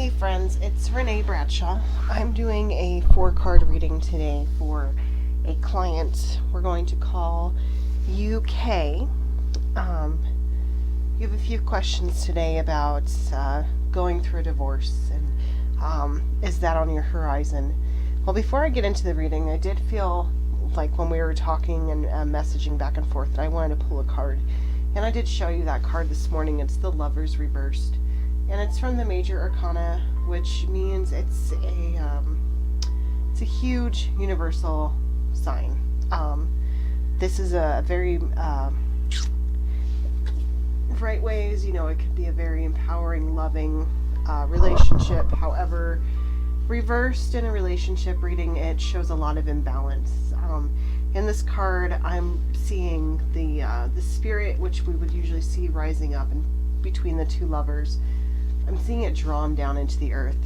Hey friends, it's Renee Bradshaw. I'm doing a 4 card reading today for a client we're going to call UK. You have a few questions today about going through a divorce and is that on your horizon? Well, before I get into the reading, I did feel like when we were talking and messaging back and forth that I wanted to pull a card. And I did show you that card this morning. It's the Lovers Reversed. And it's from the Major Arcana, which means it's a huge universal sign. This is a very right ways, it could be a very empowering, loving relationship. However, reversed in a relationship reading, it shows a lot of imbalance. In this card, I'm seeing the spirit, which we would usually see rising up in between the two lovers. I'm seeing it drawn down into the earth.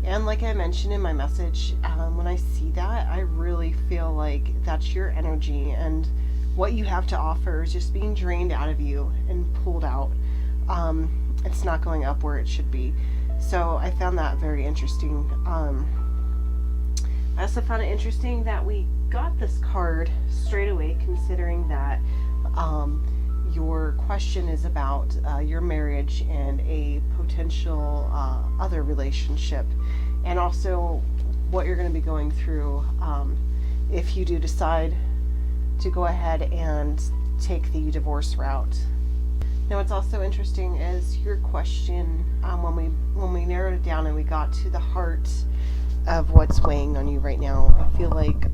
And like I mentioned in my message, when I see that, I really feel like that's your energy, and what you have to offer is just being drained out of you and pulled out. It's not going up where it should be. So I found that very interesting. I also found it interesting that we got this card straight away, considering that your question is about your marriage and a potential other relationship, and also what you're going to be going through if you do decide to go ahead and take the divorce route. Now, what's also interesting is your question, when we narrowed it down and we got to the heart of what's weighing on you right now, I feel like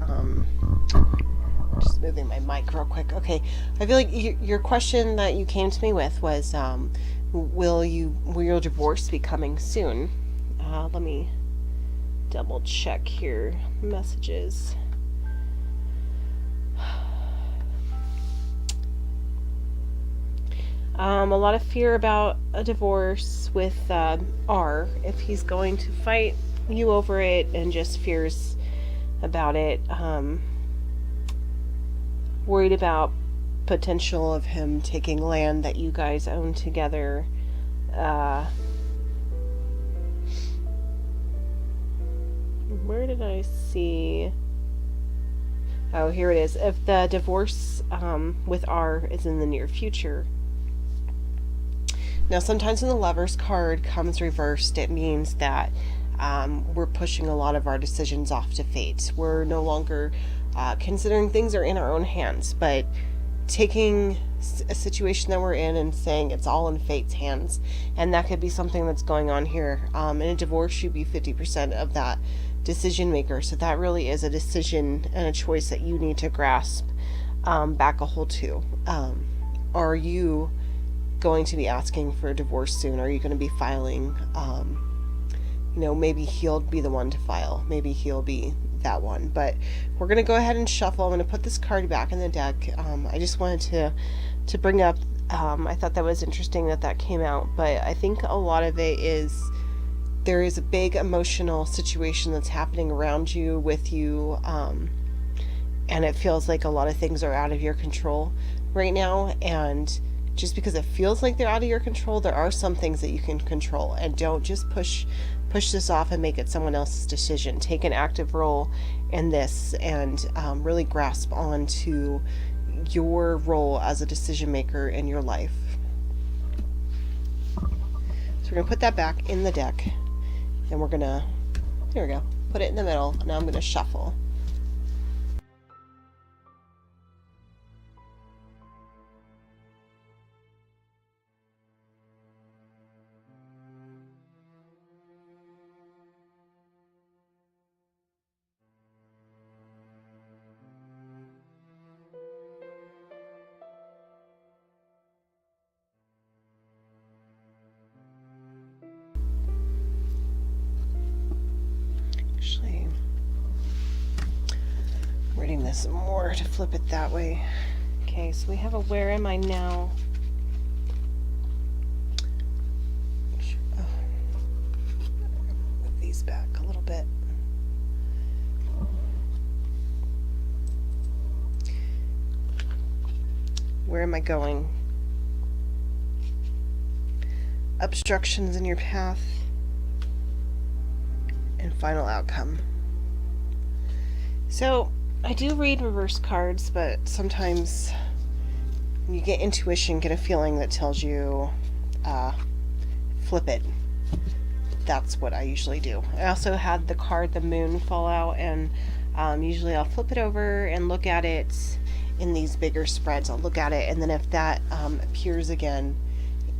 just moving my mic real quick. Okay, I feel like your question that you came to me with was, will your divorce be coming soon? Let me double check here. Messages. A lot of fear about a divorce with R, if he's going to fight you over it, and just fears about it. Worried about potential of him taking land that you guys own together. Where did I see? Oh, here it is. If the divorce with R is in the near future. Now, sometimes when the Lovers card comes reversed, it means that we're pushing a lot of our decisions off to fate. We're no longer considering things are in our own hands, but taking a situation that we're in and saying it's all in fate's hands. And that could be something that's going on here. In a divorce, you'd be 50% of that decision maker. So that really is a decision and a choice that you need to grasp back a hold to. Are you going to be asking for a divorce soon? Are you going to be filing? Maybe he'll be the one to file. Maybe he'll be that one. But we're going to go ahead and shuffle. I'm going to put this card back in the deck. I just wanted to bring up, I thought that was interesting that came out, but I think a lot of it is there is a big emotional situation that's happening around you, with you, and it feels like a lot of things are out of your control right now. And just because it feels like they're out of your control, there are some things that you can control, and don't just push this off and make it someone else's decision. Take an active role in this, and really grasp onto your role as a decision maker in your life. So we're going to put that back in the deck, and we're going to, here we go, put it in the middle. Now I'm going to shuffle. Actually, I'm reading this more to flip it that way. Okay, so we have a where am I now? Move these back a little bit. Where am I going? Obstructions in your path. and final outcome. So, I do read reverse cards, but sometimes you get intuition, get a feeling that tells you flip it. That's what I usually do. I also had the card the moon fall out, and usually I'll flip it over and look at it in these bigger spreads. I'll look at it, and then if that appears again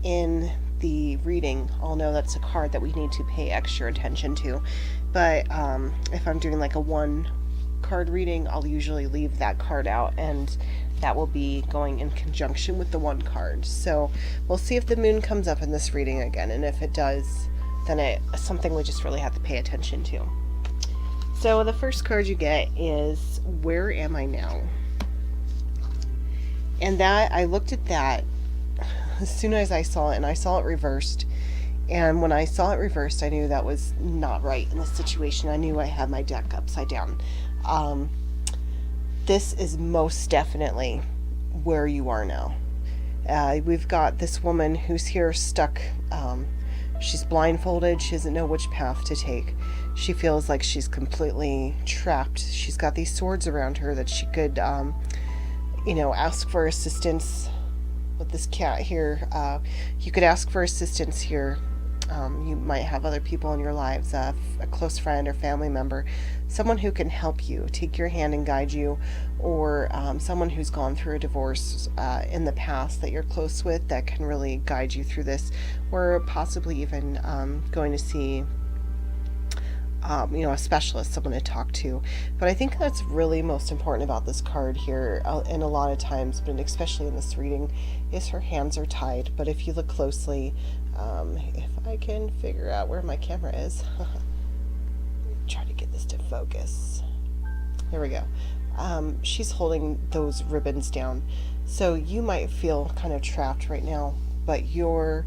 in the reading, I'll know that's a card that we need to pay extra attention to. But if I'm doing like a one card reading, I'll usually leave that card out, and that will be going in conjunction with the one card. So we'll see if the moon comes up in this reading again, and if it does, then it's something we just really have to pay attention to. So the first card you get is Where Am I Now? And that, I looked at that as soon as I saw it, and I saw it reversed. And when I saw it reversed, I knew that was not right in this situation. I knew I had my deck upside down. This is most definitely where you are now. We've got this woman who's here stuck. She's blindfolded. She doesn't know which path to take. She feels like she's completely trapped. She's got these swords around her that she could, ask for assistance with this cat here. You could ask for assistance here. You might have other people in your lives, a close friend or family member, someone who can help you, take your hand and guide you, or someone who's gone through a divorce in the past that you're close with that can really guide you through this, or possibly even going to see a specialist, someone to talk to. But I think that's really most important about this card here, and a lot of times, but especially in this reading, is her hands are tied. But if you look closely, if I can figure out where my camera is, try to get this to focus. There we go. She's holding those ribbons down. So you might feel kind of trapped right now, but you're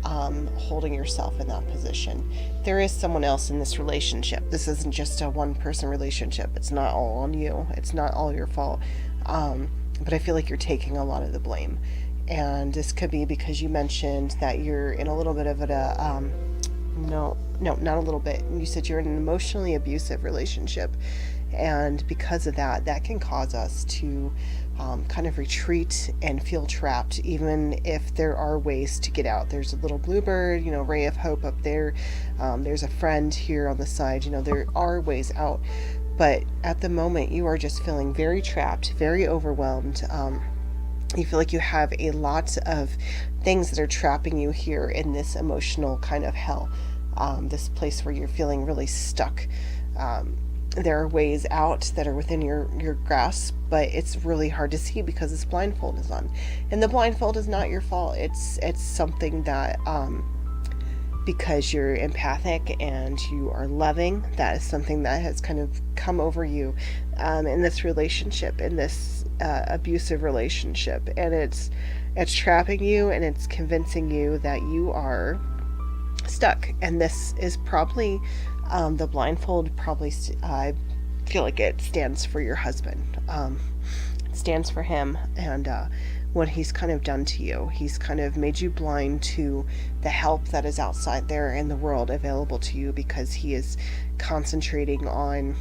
holding yourself in that position. There is someone else in this relationship. This isn't just a one-person relationship. It's not all on you. It's not all your fault. But I feel like you're taking a lot of the blame. And this could be because you mentioned that you're in a little bit of no, not a little bit. You said you're in an emotionally abusive relationship. And because of that, that can cause us to kind of retreat and feel trapped, even if there are ways to get out. There's a little bluebird, ray of hope up there. There's a friend here on the side. There are ways out. But at the moment, you are just feeling very trapped, very overwhelmed. You feel like you have a lot of things that are trapping you here in this emotional kind of hell, this place where you're feeling really stuck. There are ways out that are within your grasp, but it's really hard to see because this blindfold is on. And the blindfold is not your fault. It's something that, because you're empathic and you are loving, that is something that has kind of come over you in this relationship, in this abusive relationship. And it's trapping you, and it's convincing you that you are stuck. And this is probably the blindfold probably, I feel like it stands for your husband. It stands for him, and what he's kind of done to you. He's kind of made you blind to the help that is outside there in the world available to you, because he is concentrating on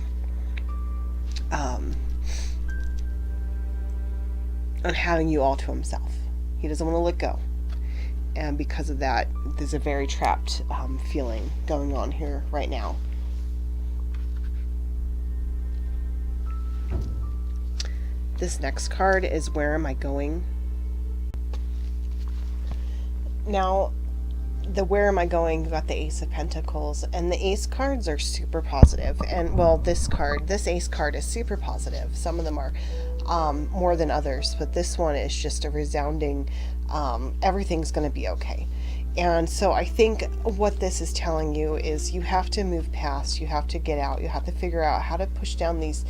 having you all to himself. He doesn't want to let go. And because of that, there's a very trapped feeling going on here right now. This next card is Where Am I Going? Now, the Where Am I Going, you got the Ace of Pentacles, and the Ace cards are super positive. And, well, this Ace card is super positive. Some of them are more than others, but this one is just a resounding everything's going to be okay. And so I think what this is telling you is you have to move past, you have to get out, you have to figure out how to push down these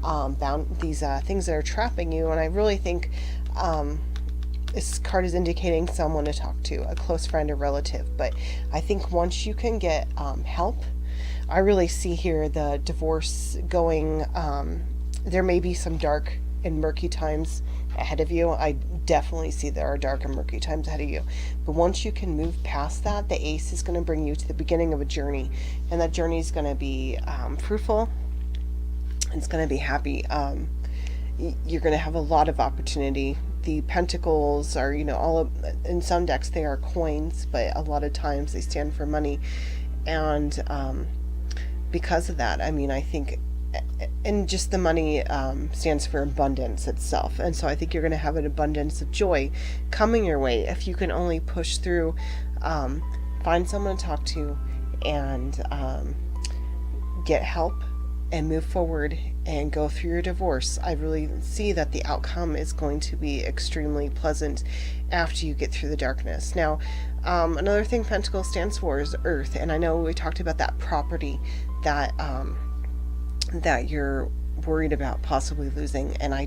things that are trapping you. And I really think this card is indicating someone to talk to, a close friend or relative. But I think once you can get help, I really see here the divorce going, there may be some dark and murky times ahead of you. I definitely see there are dark and murky times ahead of you. But once you can move past that, the Ace is going to bring you to the beginning of a journey. And that journey is going to be fruitful. It's going to be happy. You're going to have a lot of opportunity. The pentacles are, in some decks they are coins, but a lot of times they stand for money. And because of that, I think, and just the money stands for abundance itself. And so I think you're going to have an abundance of joy coming your way if you can only push through, find someone to talk to, and get help and move forward and go through your divorce. I really see that the outcome is going to be extremely pleasant after you get through the darkness. Now, another thing Pentacle stands for is Earth, and I know we talked about that property that that you're worried about possibly losing, and I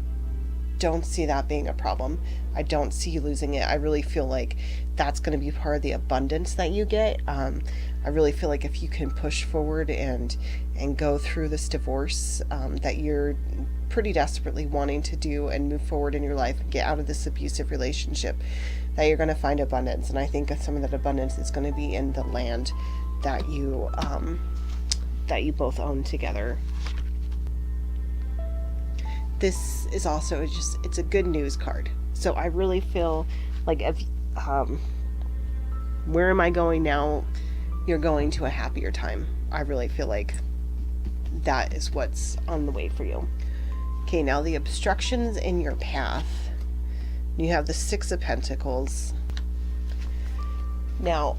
don't see that being a problem. I don't see you losing it. I really feel like that's going to be part of the abundance that you get. I really feel like if you can push forward and go through this divorce that you're pretty desperately wanting to do and move forward in your life and get out of this abusive relationship, that you're going to find abundance. And I think some of that abundance is going to be in the land that you both own together. This is also it's a good news card. So I really feel like if where am I going now? You're going to a happier time. I really feel like that is what's on the way for you. Okay, now the obstructions in your path. You have the Six of Pentacles. Now,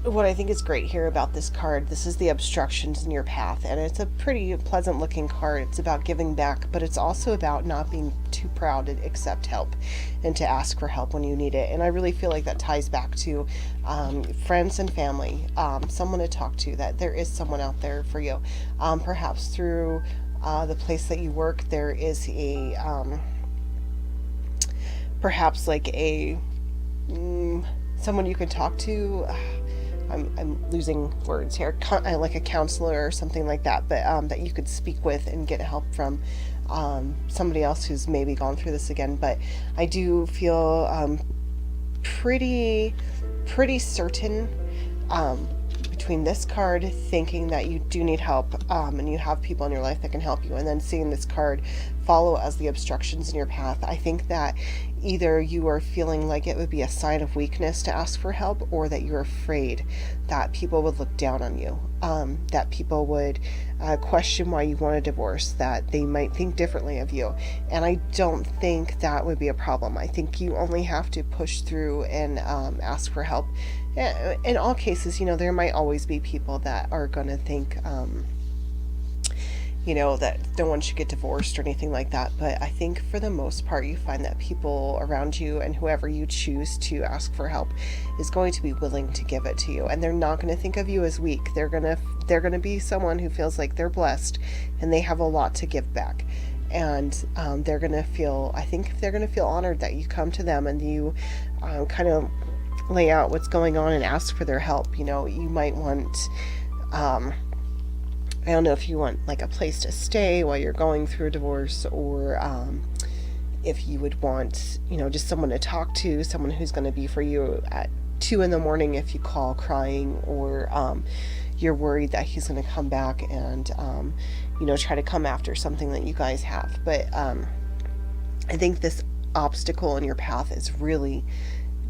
what I think is great here about this card, this is the obstructions in your path, and it's a pretty pleasant looking card. It's about giving back, but it's also about not being too proud to accept help and to ask for help when you need it. And I really feel like that ties back to friends and family, someone to talk to, that there is someone out there for you. Perhaps through the place that you work, there is a perhaps like a someone you can talk to. I'm losing words here, like a counselor or something like that, but that you could speak with and get help from somebody else who's maybe gone through this again. But I do feel pretty certain between this card, thinking that you do need help and you have people in your life that can help you, and then seeing this card follow as the obstructions in your path. I think that either you are feeling like it would be a sign of weakness to ask for help, or that you're afraid that people would look down on you, that people would question why you want a divorce, that they might think differently of you. And I don't think that would be a problem. I think you only have to push through and ask for help. In all cases, there might always be people that are going to think that no one should get divorced or anything like that. But I think for the most part, you find that people around you and whoever you choose to ask for help is going to be willing to give it to you. And they're not going to think of you as weak. They're going to be someone who feels like they're blessed and they have a lot to give back. And they're going to feel honored that you come to them and you kind of lay out what's going on and ask for their help. You might want I don't know if you want like a place to stay while you're going through a divorce, or if you would want, just someone to talk to, someone who's going to be for you at 2 a.m. if you call crying, or you're worried that he's going to come back and, try to come after something that you guys have. But I think this obstacle in your path is really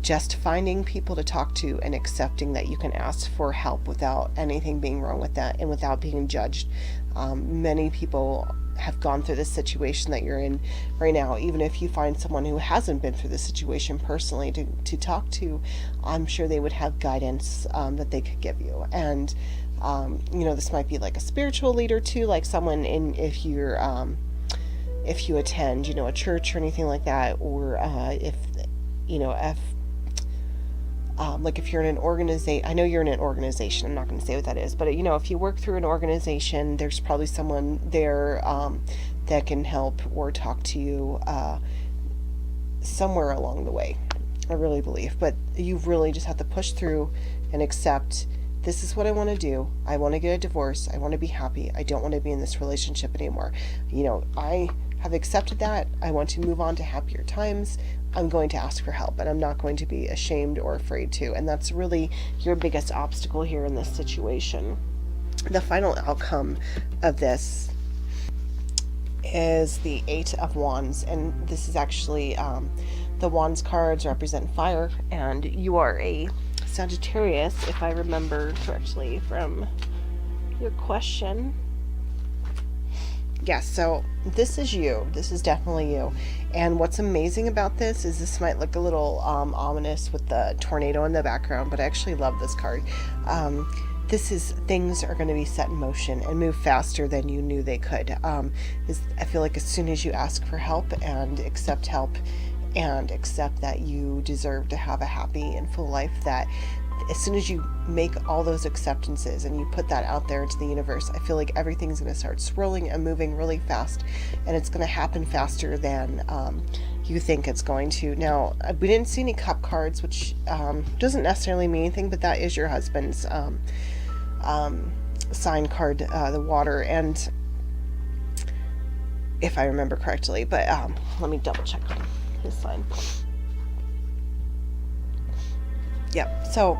just finding people to talk to and accepting that you can ask for help without anything being wrong with that and without being judged. Many people have gone through this situation that you're in right now. Even if you find someone who hasn't been through this situation personally to talk to, I'm sure they would have guidance that they could give you. And this might be like a spiritual leader too, like someone if you attend a church or anything like that, or if you're in an organization. I know you're in an organization, I'm not going to say what that is, but if you work through an organization, there's probably someone there that can help or talk to you somewhere along the way, I really believe. But you really just have to push through and accept, this is what I want to do. I want to get a divorce. I want to be happy. I don't want to be in this relationship anymore. I have accepted that. I want to move on to happier times. I'm going to ask for help, and I'm not going to be ashamed or afraid to. And that's really your biggest obstacle here in this situation. The final outcome of this is the Eight of Wands, and this is actually the Wands cards represent fire, and you are a Sagittarius, if I remember correctly from your question. Yes, so this is you. This is definitely you. And what's amazing about this is this might look a little ominous with the tornado in the background, but I actually love this card. This is things are going to be set in motion and move faster than you knew they could. I feel like as soon as you ask for help and accept help and accept that you deserve to have a happy and full life, that as soon as you make all those acceptances and you put that out there into the universe, I feel like everything's going to start swirling and moving really fast, and it's going to happen faster than you think it's going to. Now, we didn't see any cup cards, which doesn't necessarily mean anything, but that is your husband's sign card, the water, and if I remember correctly, but let me double check his sign. Yep. So,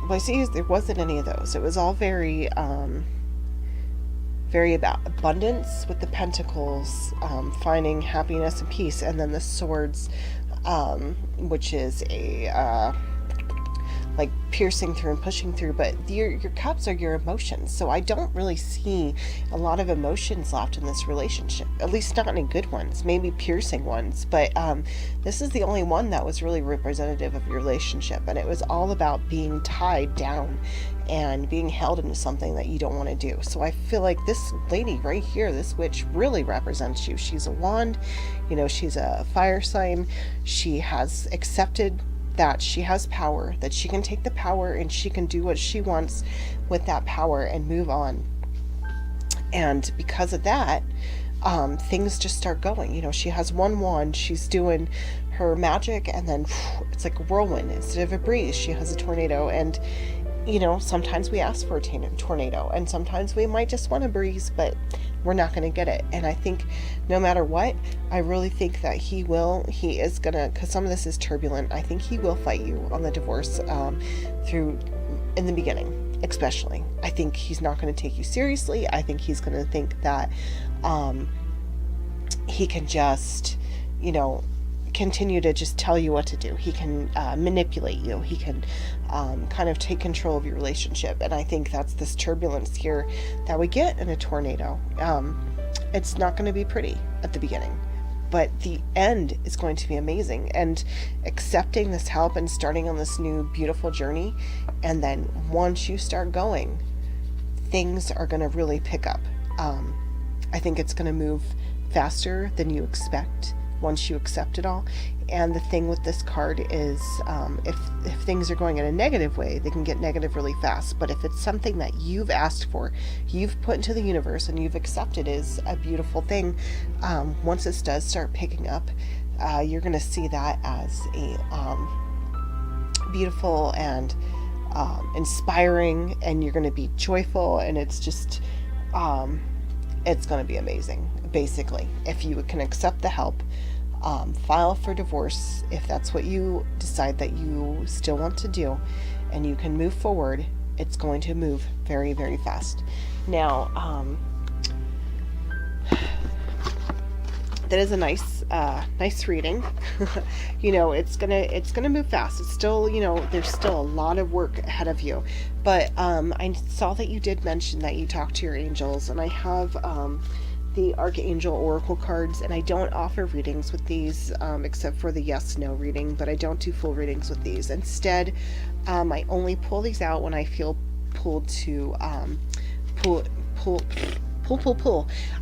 what I see is there wasn't any of those. It was all very, very about abundance with the pentacles, finding happiness and peace, and then the swords, which is a like piercing through and pushing through. But your cups are your emotions, so I don't really see a lot of emotions left in this relationship, at least not any good ones, maybe piercing ones, but this is the only one that was really representative of your relationship, and it was all about being tied down and being held into something that you don't want to do. So I feel like this lady right here, this witch, really represents you. She's a wand, she's a fire sign. She has accepted that she has power, that she can take the power and she can do what she wants with that power and move on. And because of that, things just start going. She has one wand, she's doing her magic, and then it's like a whirlwind. Instead of a breeze, she has a tornado. And sometimes we ask for a tornado, and sometimes we might just want a breeze, but we're not going to get it. And I think no matter what, I really think that he is going to, because some of this is turbulent, I think he will fight you on the divorce through, in the beginning, especially. I think he's not going to take you seriously. I think he's going to think that he can just, continue to just tell you what to do. He can manipulate you. He can kind of take control of your relationship. And I think that's this turbulence here that we get in a tornado. It's not going to be pretty at the beginning, but the end is going to be amazing. And accepting this help and starting on this new beautiful journey, and then once you start going, things are going to really pick up. I think it's going to move faster than you expect once you accept it all. And the thing with this card is if things are going in a negative way, they can get negative really fast. But if it's something that you've asked for, you've put into the universe, and you've accepted is a beautiful thing, once this does start picking up, you're going to see that as a beautiful and inspiring, and you're going to be joyful, and it's just it's going to be amazing. Basically, if you can accept the help, file for divorce if that's what you decide that you still want to do, and you can move forward, it's going to move very, very fast. Now, that is a nice reading. It's gonna move fast. It's still, there's still a lot of work ahead of you. But I saw that you did mention that you talked to your angels, and I have the Archangel Oracle cards, and I don't offer readings with these except for the yes/no reading, but I don't do full readings with these. Instead, I only pull these out when I feel pulled to pull.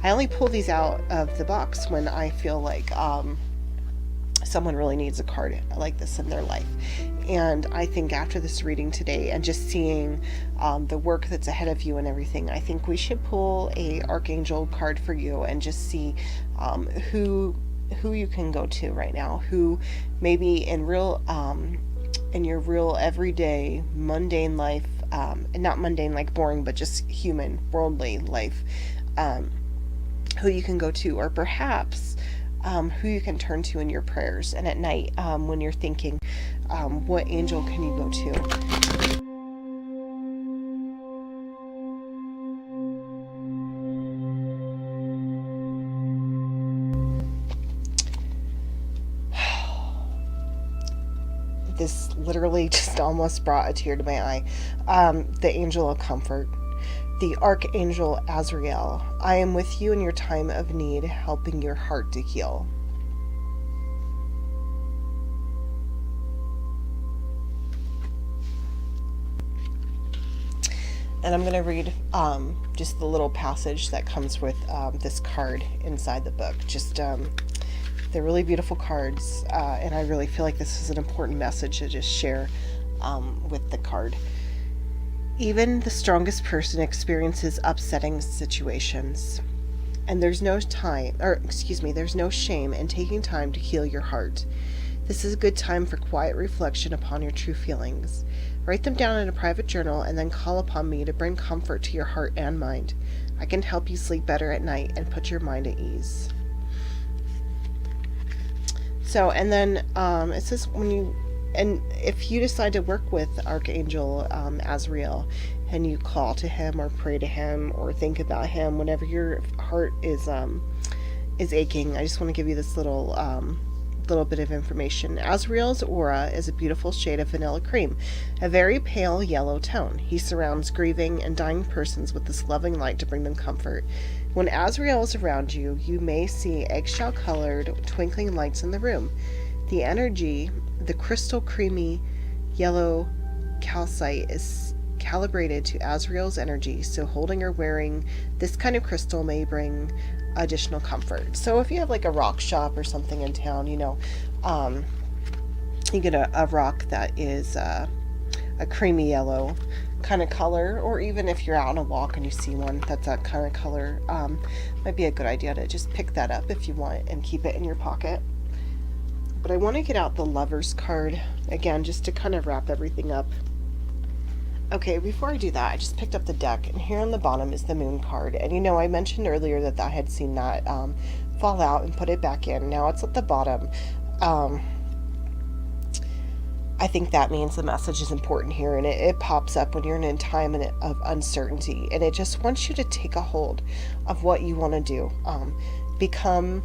I only pull these out of the box when I feel like someone really needs a card like this in their life. And I think after this reading today, and just seeing the work that's ahead of you and everything, I think we should pull a Archangel card for you and just see who you can go to right now, who maybe in your real everyday mundane life, and not mundane like boring, but just human worldly life, who you can go to, or perhaps who you can turn to in your prayers. And at night, when you're thinking, what angel can you go to? This literally just almost brought a tear to my eye. The angel of comfort, the archangel Azrael. I am with you in your time of need, helping your heart to heal. And I'm going to read just the little passage that comes with this card inside the book. They're really beautiful cards, and I really feel like this is an important message to just share with the card. Even the strongest person experiences upsetting situations, and there's no shame in taking time to heal your heart. This is a good time for quiet reflection upon your true feelings. Write them down in a private journal and then call upon me to bring comfort to your heart and mind. I can help you sleep better at night and put your mind at ease. So, and then it says if you decide to work with Archangel Azrael, and you call to him or pray to him or think about him whenever your heart is aching, I just want to give you this little bit of information. Azrael's aura is a beautiful shade of vanilla cream, a very pale yellow tone. He surrounds grieving and dying persons with this loving light to bring them comfort. When Azrael is around you, you may see eggshell-colored twinkling lights in the room. The energy, the crystal creamy yellow calcite, is calibrated to Azrael's energy, so holding or wearing this kind of crystal may bring additional comfort. So if you have like a rock shop or something in town, you get a rock that is a creamy yellow kind of color, or even if you're out on a walk and you see one that's that kind of color, might be a good idea to just pick that up if you want and keep it in your pocket. But I want to get out the Lover's card again just to kind of wrap everything up. Okay, before I do that, I just picked up the deck, and here on the bottom is the Moon card. And I mentioned earlier that I had seen that fall out and put it back in. Now it's at the bottom. I think that means the message is important here, and it pops up when you're in a time of uncertainty, and it just wants you to take a hold of what you want to do. Become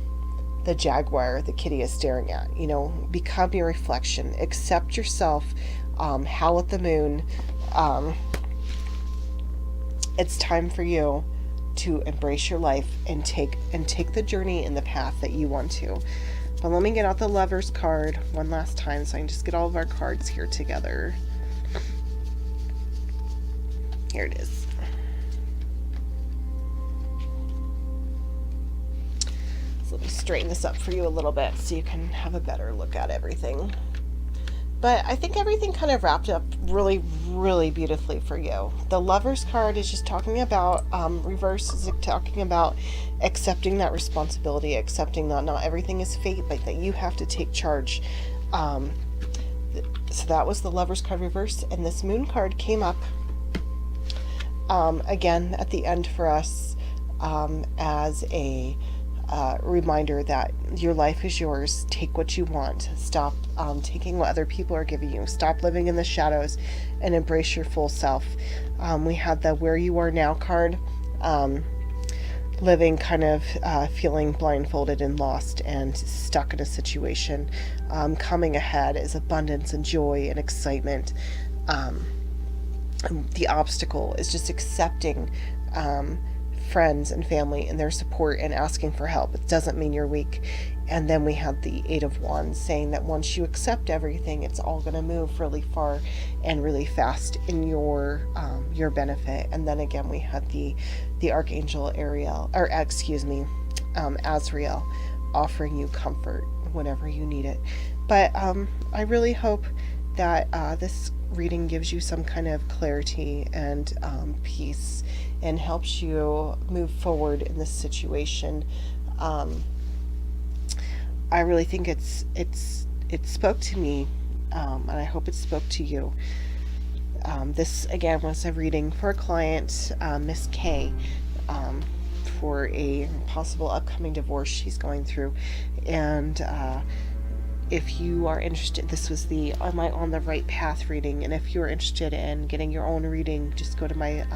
the jaguar the kitty is staring at. Become your reflection. Accept yourself. Howl at the moon. It's time for you to embrace your life and take the journey in the path that you want to. But let me get out the Lover's card one last time so I can just get all of our cards here together. Here it is. So let me straighten this up for you a little bit so you can have a better look at everything. But I think everything kind of wrapped up really, really beautifully for you. The Lover's card is just talking about, reverse is talking about accepting that responsibility, accepting that not everything is fate, but that you have to take charge. So that was the Lover's card reverse, and this Moon card came up again at the end for us as a reminder that your life is yours. Take what you want. Stop taking what other people are giving you. Stop living in the shadows and embrace your full self. We had the Where You Are Now card, living kind of feeling blindfolded and lost and stuck in a situation. Coming ahead is abundance and joy and excitement. The obstacle is just accepting friends and family and their support and asking for help. It doesn't mean you're weak. And then we had the Eight of Wands saying that once you accept everything, it's all going to move really far and really fast in your benefit. And then again, we had the Archangel Azrael offering you comfort whenever you need it. But I really hope that this reading gives you some kind of clarity and peace and helps you move forward in this situation. I really think it spoke to me, and I hope it spoke to you. This again was a reading for a client, Miss K, for a possible upcoming divorce she's going through. And if you are interested, this was the Am I on the Right Path reading, and if you're interested in getting your own reading, just go to my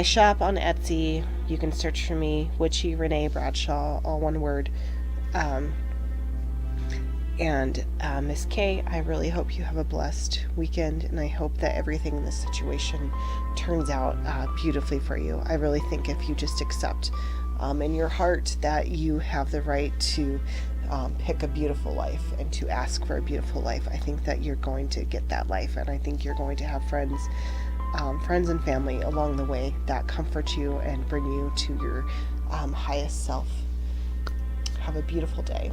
shop on Etsy. You can search for me, Witchy Renee Bradshaw, all one word. And Miss Kay, I really hope you have a blessed weekend, and I hope that everything in this situation turns out beautifully for you. I really think if you just accept in your heart that you have the right to pick a beautiful life and to ask for a beautiful life, I think that you're going to get that life, and I think you're going to have friends and family along the way that comfort you and bring you to your highest self. Have a beautiful day.